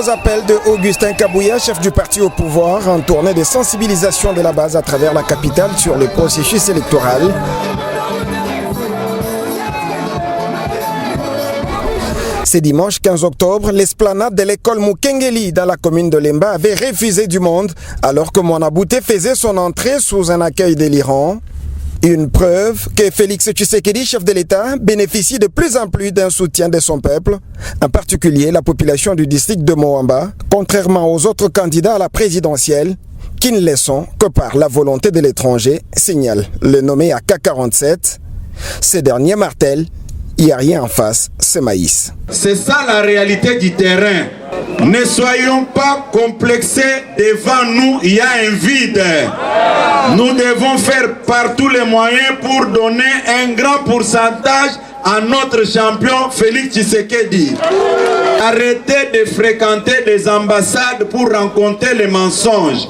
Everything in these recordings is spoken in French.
aux appels de Augustin Kabouya, chef du parti au pouvoir, en tournée de sensibilisation de la base à travers la capitale sur le processus électoral. C'est dimanche 15 octobre, l'esplanade de l'école Mukengeli dans la commune de Lemba avait refusé du monde alors que Moana Bouté faisait son entrée sous un accueil délirant. Une preuve que Félix Tshisekedi, chef de l'État, bénéficie de plus en plus d'un soutien de son peuple, en particulier la population du district de Moamba, contrairement aux autres candidats à la présidentielle, qui ne le sont que par la volonté de l'étranger, signale le nommé AK-47. Ces derniers martèlent, il n'y a rien en face, c'est maïs. C'est ça la réalité du terrain. Ne soyons pas complexés devant nous, il y a un vide. Nous devons faire par tous les moyens pour donner un grand pourcentage à notre champion Félix Tshisekedi. Arrêtez de fréquenter des ambassades pour rencontrer les mensonges.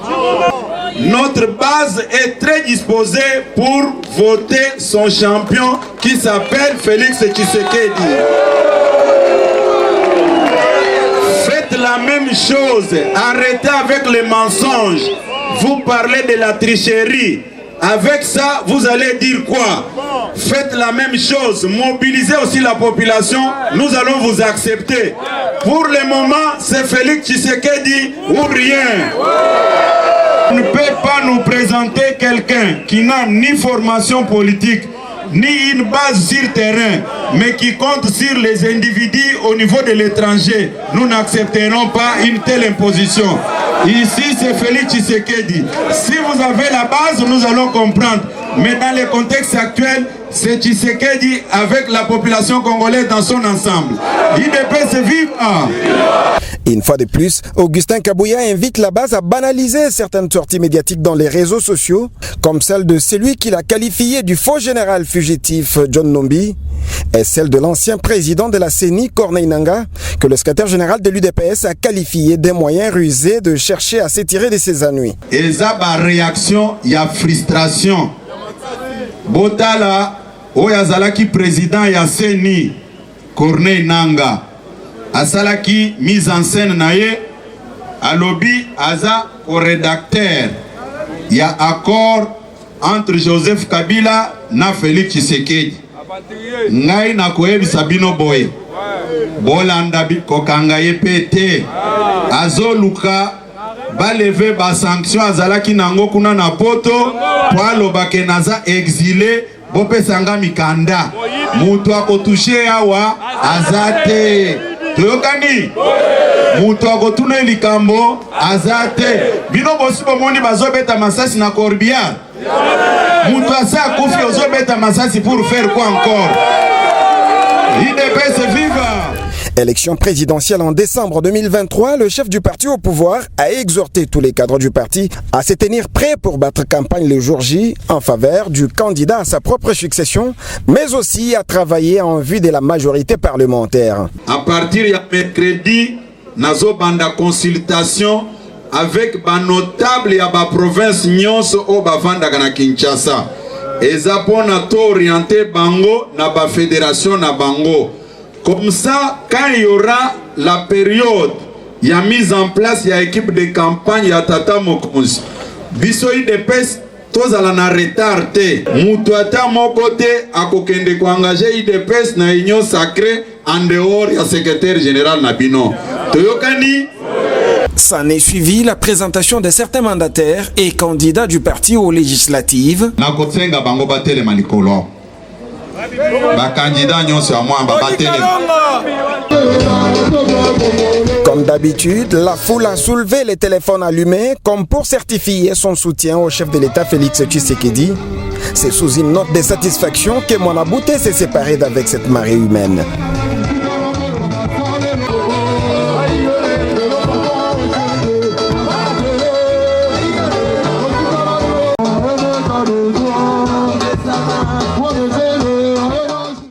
Notre base est très disposée pour voter son champion qui s'appelle Félix Tshisekedi. Faites la même chose, arrêtez avec les mensonges. Vous parlez de la tricherie. Avec ça, vous allez dire quoi? Faites la même chose, mobilisez aussi la population, nous allons vous accepter. Pour le moment, c'est Félix Tshisekedi ou rien. On ne peut pas nous présenter quelqu'un qui n'a ni formation politique, ni une base sur terrain, mais qui compte sur les individus au niveau de l'étranger. Nous n'accepterons pas une telle imposition. Ici, c'est Félix Tshisekedi. Si vous avez la base, nous allons comprendre. Mais dans le contexte actuel, c'est Tshisekedi avec la population congolaise dans son ensemble. IDPS vive. Une fois de plus, Augustin Kabouya invite la base à banaliser certaines sorties médiatiques dans les réseaux sociaux, comme celle de celui qu'il a qualifié du faux général fugitif John Nombi, et celle de l'ancien président de la CENI, Corneille Nangaa, que le secrétaire général de l'UDPS a qualifié des moyens rusés de chercher à s'étirer de ses ennuis. Et ça, par réaction, il y a frustration. Botala, Oyazalaki président ya CENI, Corneille Nangaa. Asalaki mise en scène naye, alobi aza au rédacteur. Il y a accord entre Joseph Kabila na Félix Tshisekedi. Ngai na koyebi Sabino Boye. Bolanda kokanga ye pete. Azoluka ba lever ba sanction azalaki nango kuna na poto po alobake naza exilé bope sanga mikanda. Mutu akotushe awa azate. Toyokani mutu akotuna likambo azate bino bosi bomoni bazobeta masasi na Corbière. Mutu asa akufi ozobeta masasi pour faire quoi encore? IDPS viva. Élection présidentielle en décembre 2023, le chef du parti au pouvoir a exhorté tous les cadres du parti à se tenir prêts pour battre campagne le jour J en faveur du candidat à sa propre succession, mais aussi à travailler en vue de la majorité parlementaire. À partir de mercredi, nazo banda consultation avec les notables et la province nyonso au bavanda na Kinshasa. Eza pona to orienté bango na ba fédération na bango. Comme ça, quand il y aura la période, il y a mise en place, il y a équipe de campagne, il y a Tata Mokonzi. Biso IDPS, tous à la retardé. Moutouata Mokote a kokende ko engagé IDPS na union sacrée en dehors du secrétaire général Nabino. Toyokani. S'en est suivi la présentation de certains mandataires et candidats du parti aux législatives. Na kotsenga bango batele malikolo. Comme d'habitude, la foule a soulevé les téléphones allumés comme pour certifier son soutien au chef de l'État Félix Tshisekedi. C'est sous une note de satisfaction que Moana Bouté s'est séparé d'avec cette marée humaine.